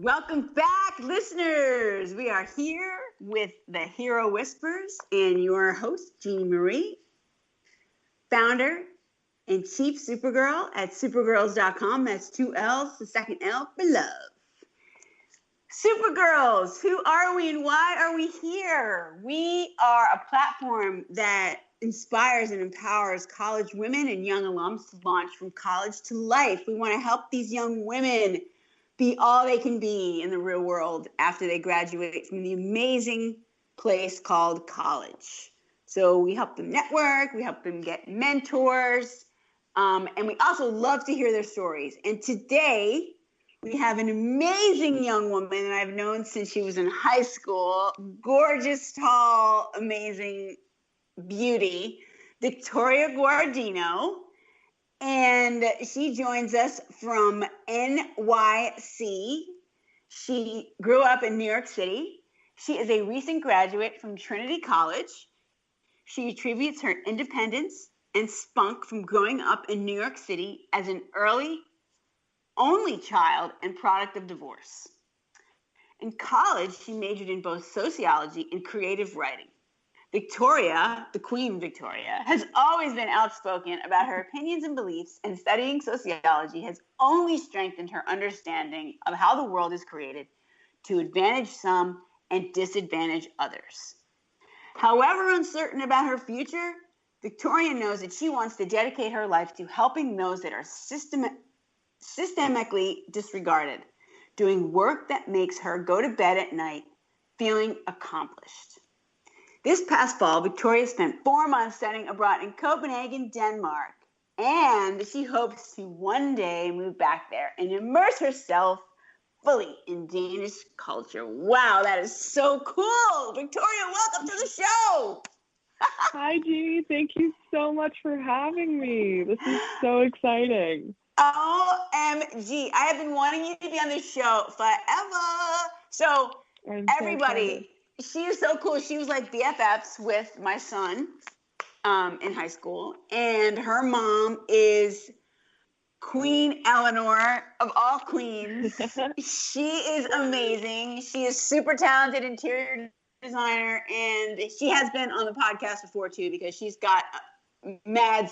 Welcome back, listeners. We are here with the Hero Whispers and your host, Jeannie Marie, founder and chief Supergirl at supergirls.com. That's two L's, the second L for love. Supergirls, who are we and why are we here? We are a platform that inspires and empowers college women and young alums to launch from college to life. We want to help these young women be all they can be in the real world after they graduate from the amazing place called college. So we help them network, we help them get mentors, and we also love to hear their stories. And today, we have an amazing young woman that I've known since she was in high school. Gorgeous, tall, amazing beauty, Victoria Guardino. And she joins us from NYC. She grew up in New York City. She is a recent graduate from Trinity College. She attributes her independence and spunk from growing up in New York City as an only child and product of divorce. In college, she majored in both sociology and creative writing. Victoria, the Queen Victoria, has always been outspoken about her opinions and beliefs, and studying sociology has only strengthened her understanding of how the world is created to advantage some and disadvantage others. However uncertain about her future, Victoria knows that she wants to dedicate her life to helping those that are systemically disregarded, doing work that makes her go to bed at night feeling accomplished. This past fall, Victoria spent 4 months studying abroad in Copenhagen, Denmark, and she hopes to one day move back there and immerse herself fully in Danish culture. Wow, that is so cool. Victoria, welcome to the show. Hi, Jeannie. Thank you so much for having me. This is so exciting. OMG. I have been wanting you to be on this show forever. So, everybody, she is so cool. She was like BFFs with my son in high school. And her mom is Queen Eleanor of all queens. She is amazing. She is super talented interior designer. And she has been on the podcast before, too, because she's got mad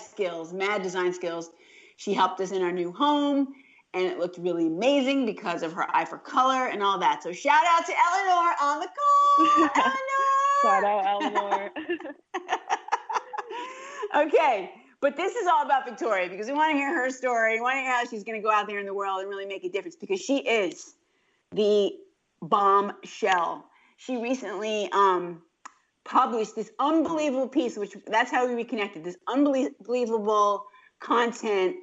design skills. She helped us in our new home, and it looked really amazing because of her eye for color and all that. So shout out to Eleanor on the call. Eleanor! Shout out, Eleanor. Okay, but this is all about Victoria because we want to hear her story. We want to hear how she's going to go out there in the world and really make a difference because she is the bombshell. She recently published this unbelievable piece, which that's how we reconnected, this unbelievable content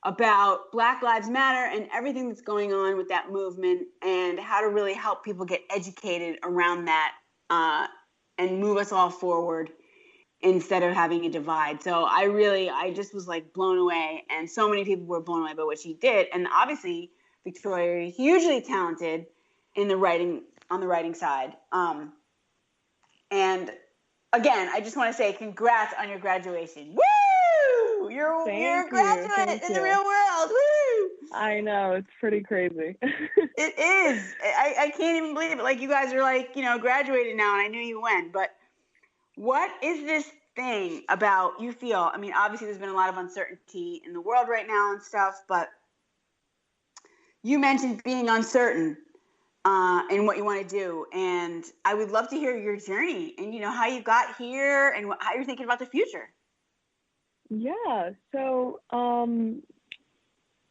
about Black Lives Matter and everything that's going on with that movement and how to really help people get educated around that and move us all forward instead of having a divide. So I just was like blown away, and so many people were blown away by what she did. And obviously Victoria is hugely talented in the writing, on the writing side. And again, I just want to say congrats on your graduation. Woo! You're a graduate in the real world. Woo! I know, it's pretty crazy. It is. I can't even believe it. Like, you guys are like, graduated now, and I knew you went. But what is this thing about you feel? I mean, obviously there's been a lot of uncertainty in the world right now and stuff, but you mentioned being uncertain in what you want to do. And I would love to hear your journey and, how you got here and how you're thinking about the future. Yeah. So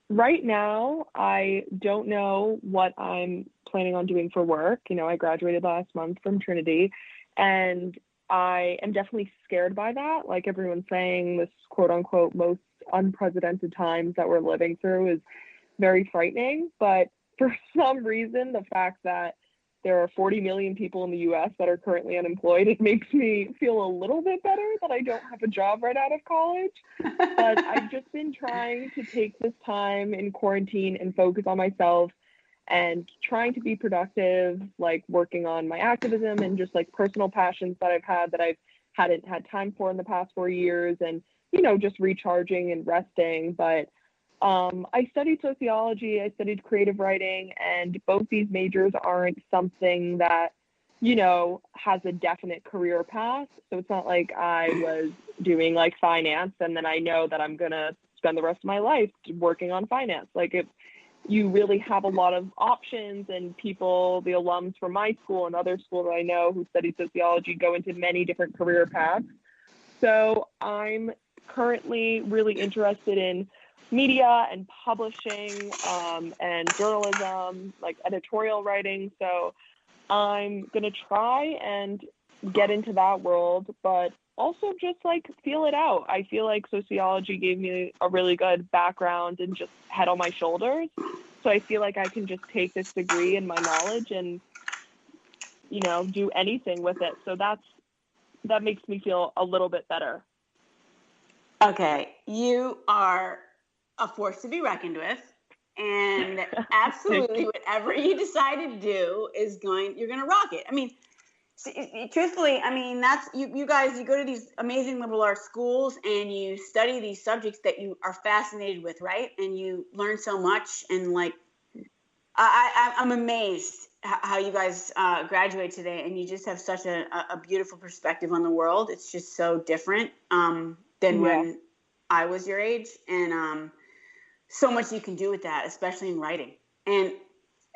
right now, I don't know what I'm planning on doing for work. I graduated last month from Trinity, and I am definitely scared by that. Like everyone's saying, this quote unquote most unprecedented times that we're living through is very frightening. But for some reason, the fact that there are 40 million people in the US that are currently unemployed, it makes me feel a little bit better that I don't have a job right out of college. But I've just been trying to take this time in quarantine and focus on myself and trying to be productive, like working on my activism and just like personal passions that I've had that I've hadn't had time for in the past 4 years, and, just recharging and resting. But I studied sociology, I studied creative writing, and both these majors aren't something that, has a definite career path. So it's not like I was doing like finance and then I know that I'm going to spend the rest of my life working on finance. Like you really have a lot of options, and people, the alums from my school and other schools that I know who study sociology, go into many different career paths. So I'm currently really interested in media and publishing, and journalism, like editorial writing. So I'm going to try and get into that world, but also just like feel it out. I feel like sociology gave me a really good background and just head on my shoulders. So I feel like I can just take this degree and my knowledge and, do anything with it. So that makes me feel a little bit better. Okay. You are a force to be reckoned with. And absolutely whatever you decide to do you're going to rock it. I mean, truthfully, I mean, that's you guys, you go to these amazing liberal arts schools and you study these subjects that you are fascinated with, right? And you learn so much. And like, I'm amazed how you guys graduate today, and you just have such a beautiful perspective on the world. It's just so different than when I was your age. And so much you can do with that, especially in writing. And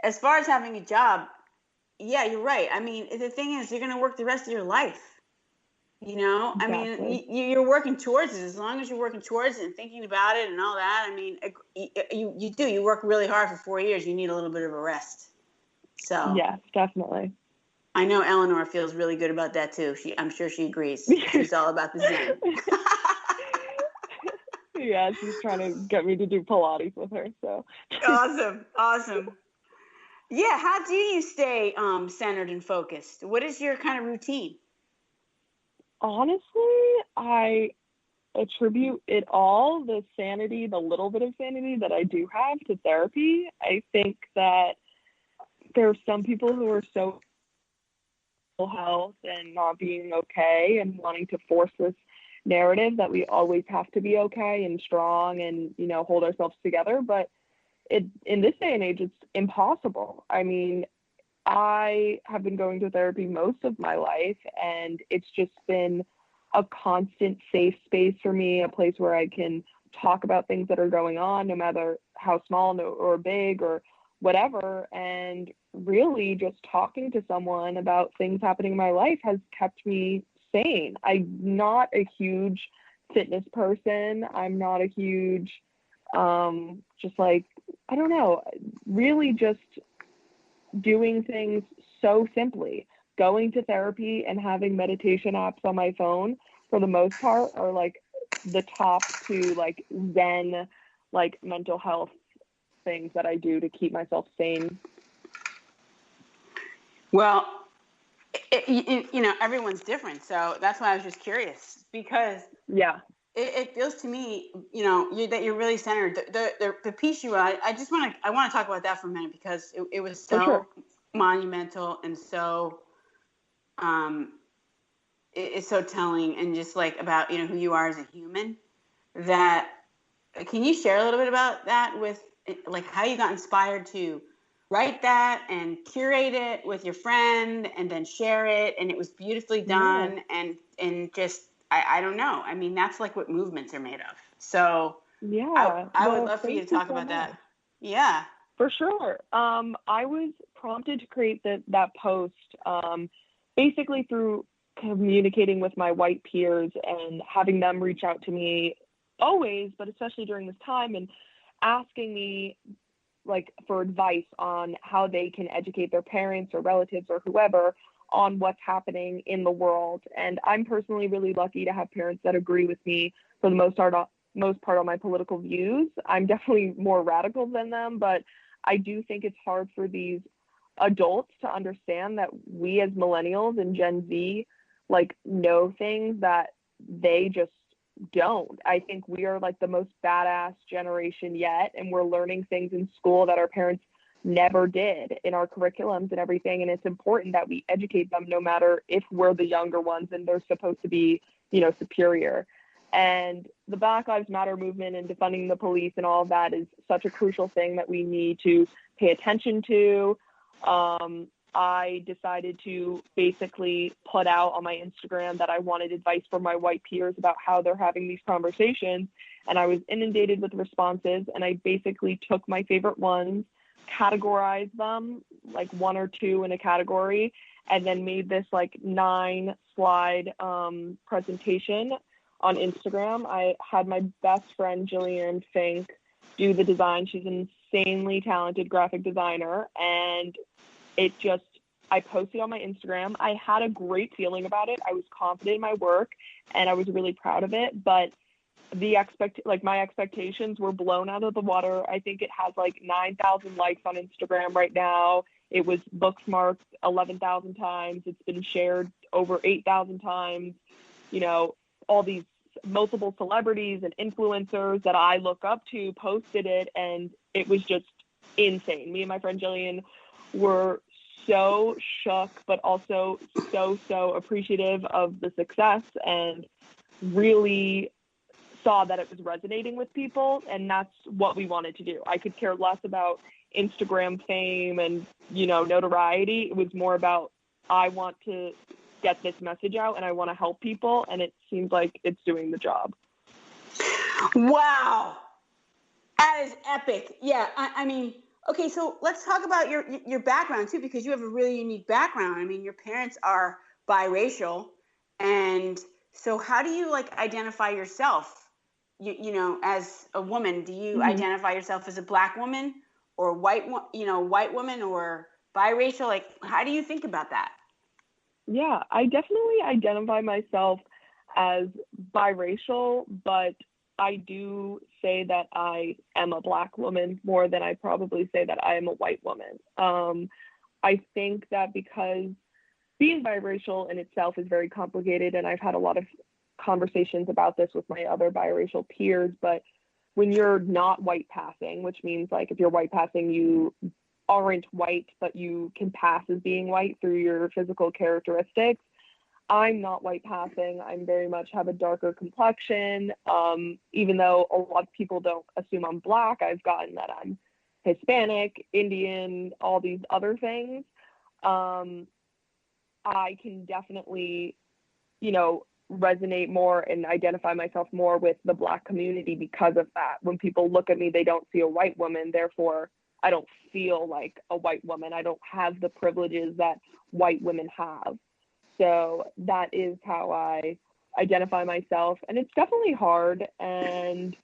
as far as having a job, yeah, you're right. I mean, the thing is, you're going to work the rest of your life. Exactly. I mean, you're working towards it. As long as you're working towards it and thinking about it and all that, I mean, you work really hard for 4 years. You need a little bit of a rest. So yes, definitely. I know Eleanor feels really good about that too. I'm sure she agrees. She's all about the Zen. Yeah, she's trying to get me to do Pilates with her. So awesome. Yeah, how do you stay centered and focused? What is your kind of routine? Honestly, I attribute it all, the little bit of sanity that I do have, to therapy. I think that there are some people who are so health and not being okay and wanting to force this narrative that we always have to be okay and strong and, hold ourselves together. But in this day and age, it's impossible. I mean, I have been going to therapy most of my life, and it's just been a constant safe space for me, a place where I can talk about things that are going on, no matter how small or big or whatever. And really just talking to someone about things happening in my life has kept me sane. I'm not a huge fitness person. I'm not a huge, just like, I don't know, really just doing things so simply. Going to therapy and having meditation apps on my phone, for the most part, are like the top two, like Zen, like mental health things that I do to keep myself sane. Well, everyone's different. So that's why I was just curious, because it feels to me, that you're really centered. The piece I want to talk about that for a minute, because it was so monumental and so, it's so telling, and just like about, who you are as a human. That, can you share a little bit about that, with like how you got inspired to write that and curate it with your friend and then share it, and it was beautifully done. And just, I don't know. I mean, that's like what movements are made of. So I would love for you to talk about that. Yeah, for sure. I was prompted to create that post basically through communicating with my white peers and having them reach out to me always, but especially during this time, and asking me like for advice on how they can educate their parents or relatives or whoever on what's happening in the world. And I'm personally really lucky to have parents that agree with me for the most part on my political views. I'm definitely more radical than them, but I do think it's hard for these adults to understand that we as millennials and Gen Z like know things that they just don't. I think we are like the most badass generation yet, and we're learning things in school that our parents never did in our curriculums and everything. And it's important that we educate them, no matter if we're the younger ones and they're supposed to be, superior. And the Black Lives Matter movement and defunding the police and all of that is such a crucial thing that we need to pay attention to. I decided to basically put out on my Instagram that I wanted advice from my white peers about how they're having these conversations. And I was inundated with responses. And I basically took my favorite ones, categorized them, like 1 or 2 in a category, and then made this like 9-slide presentation on Instagram. I had my best friend, Jillian Fink, do the design. She's an insanely talented graphic designer. And I posted on my Instagram. I had a great feeling about it. I was confident in my work and I was really proud of it, but my expectations were blown out of the water. I think it has like 9,000 likes on Instagram right now. It was bookmarked 11,000 times. It's been shared over 8,000 times. You know, all these multiple celebrities and influencers that I look up to posted it, and it was just insane. Me and my friend Jillian were so shook, but also so appreciative of the success, and really saw that it was resonating with people, and that's what we wanted to do. I could care less about Instagram fame and, you know, notoriety. It was more about, I want to get this message out and I want to help people, and it seems like it's doing the job. Wow. That is epic. Yeah, I mean, okay, so let's talk about your background too, because you have a really unique background. I mean, your parents are biracial, and so how do you like identify yourself? You know, as a woman, do you identify yourself as a Black woman or white woman or biracial? Like, how do you think about that? Yeah, I definitely identify myself as biracial, but I do say that I am a Black woman more than I probably say that I am a white woman. I think that because being biracial in itself is very complicated, and I've had a lot of conversations about this with my other biracial peers, but when you're not white passing, which means like if you're white passing, you aren't white, but you can pass as being white through your physical characteristics. I'm not white passing. I'm very much have a darker complexion. Even though a lot of people don't assume I'm Black, I've gotten that I'm Hispanic, Indian, all these other things. I can definitely, you know, resonate more and identify myself more with the Black community because of that. When people look at me, they don't see a white woman, therefore I don't feel like a white woman. I don't have the privileges that white women have. So that is how I identify myself. And it's definitely hard. And,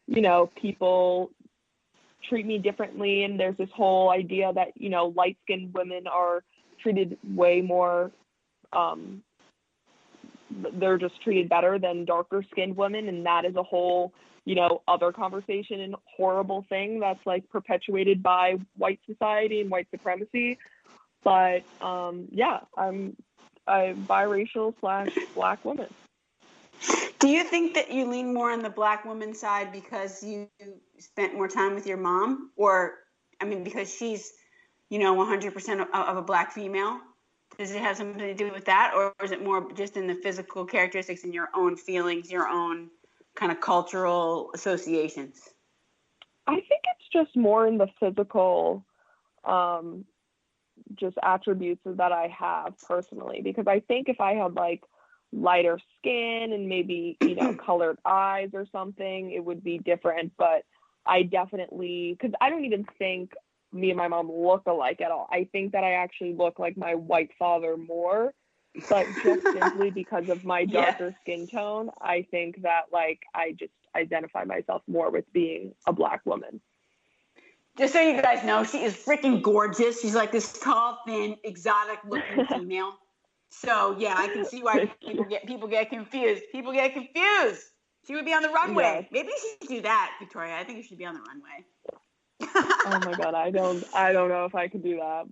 you know, people treat me differently. And there's this whole idea that, you know, light-skinned women are treated way more, they're just treated better than darker-skinned women. And that is a whole, you know, other conversation and horrible thing that's like perpetuated by white society and white supremacy. But yeah, I'm a biracial / Black woman. Do you think that you lean more on the Black woman side because you spent more time with your mom? Or, I mean, because she's, you know, 100% of a Black female? Does it have something to do with that? Or is it more just in the physical characteristics and your own feelings, your own kind of cultural associations? I think it's just more in the physical just attributes that I have personally, because I think if I had like lighter skin and maybe, you know, colored eyes or something, it would be different. But I definitely, because I don't even think me and my mom look alike at all. I think that I actually look like my white father more, but just simply because of my darker skin tone, I think that like I just identify myself more with being a Black woman. Just so you guys know, she is freaking gorgeous. She's like this tall, thin, exotic-looking female. So yeah, I can see why people get confused. People get confused. She would be on the runway. Yes. Maybe she should do that, Victoria. I think you should be on the runway. Oh my God, I don't know if I could do that.